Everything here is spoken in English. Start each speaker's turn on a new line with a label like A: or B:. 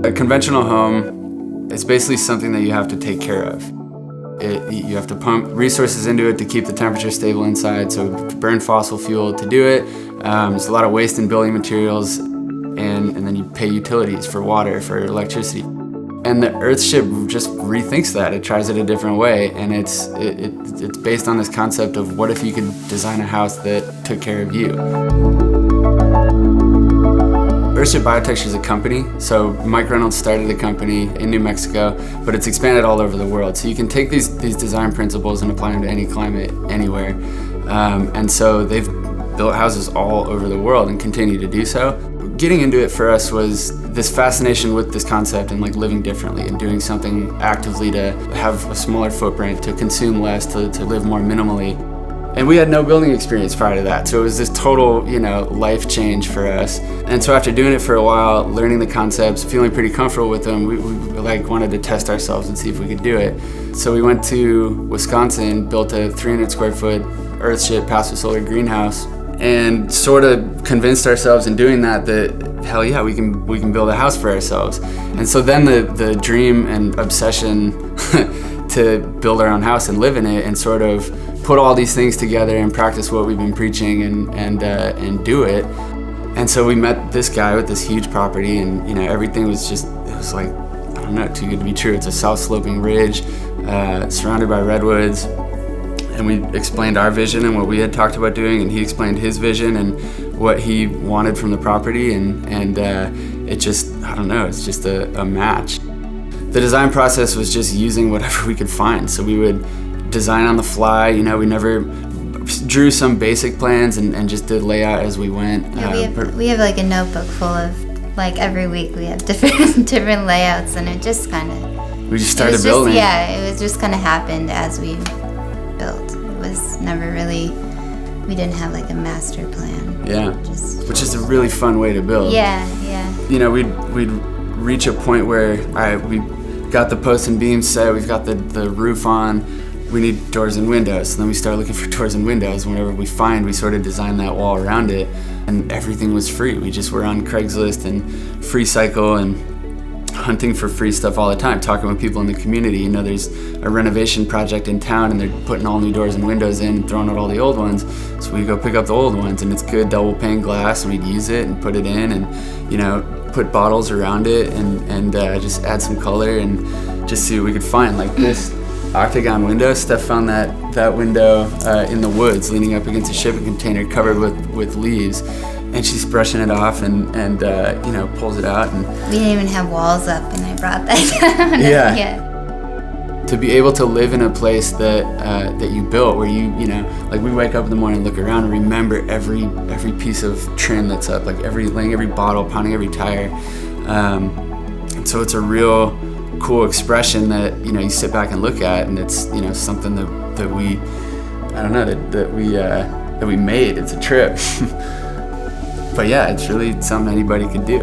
A: A conventional home is basically something that you have to take care of. You have to pump resources into it to keep the temperature stable inside, so burn fossil fuel to do it. There's a lot of waste in building materials, and then you pay utilities for water, for electricity. And the Earthship just rethinks that. It tries it a different way, and it's based on this concept of what if you could design a house that took care of you. Earthship Biotecture is a company, so Mike Reynolds started the company in New Mexico, but it's expanded all over the world. So you can take these design principles and apply them to any climate, anywhere. And so they've built houses all over the world and continue to do so. Getting into it for us was this fascination with this concept and like living differently and doing something actively to have a smaller footprint, to consume less, to live more minimally. And we had no building experience prior to that, so it was this total, life change for us. And so after doing it for a while, learning the concepts, feeling pretty comfortable with them, we wanted to test ourselves and see if we could do it. So we went to Wisconsin, built a 300 square foot Earthship passive solar greenhouse, and sort of convinced ourselves in doing that hell yeah, we can build a house for ourselves. And so then the dream and obsession to build our own house and live in it and sort of put all these things together and practice what we've been preaching and do it. And so we met this guy with this huge property, and everything was like, I don't know, too good to be true. It's a south sloping ridge surrounded by redwoods, and we explained our vision and what we had talked about doing, and he explained his vision and what he wanted from the property, and it just, I don't know, it's just a match. The design process was just using whatever we could find. So we would design on the fly, we never drew some basic plans and just did layout as we went.
B: Yeah, we have like a notebook full of, like, every week we have different layouts, and it just kind of...
A: We just started building.
B: It was just kind of happened as we built. It was never really, we didn't have like a master plan.
A: Yeah, which is a really fun way to build.
B: Yeah.
A: We'd reach a point where, all right, we got the posts and beams set, we've got the roof on, we need doors and windows. And then we start looking for doors and windows. Whenever we find, we sort of design that wall around it, and everything was free. We just were on Craigslist and Free Cycle and hunting for free stuff all the time, talking with people in the community. There's a renovation project in town and they're putting all new doors and windows in, throwing out all the old ones. So we go pick up the old ones, and it's good double pane glass, and we'd use it and put it in and, put bottles around it and just add some color and just see what we could find. Like this octagon window, Steph found that window in the woods leaning up against a shipping container covered with leaves, and she's brushing it off and pulls it out. And
B: we didn't even have walls up, and I brought that down.
A: Yeah. To be able to live in a place that you built, where like we wake up in the morning, look around, and remember every piece of trim that's up, like laying every bottle, pounding every tire. And so it's a real cool expression that you sit back and look at, and it's something that we, I don't know, that we made. It's a trip. But yeah, it's really something anybody could do.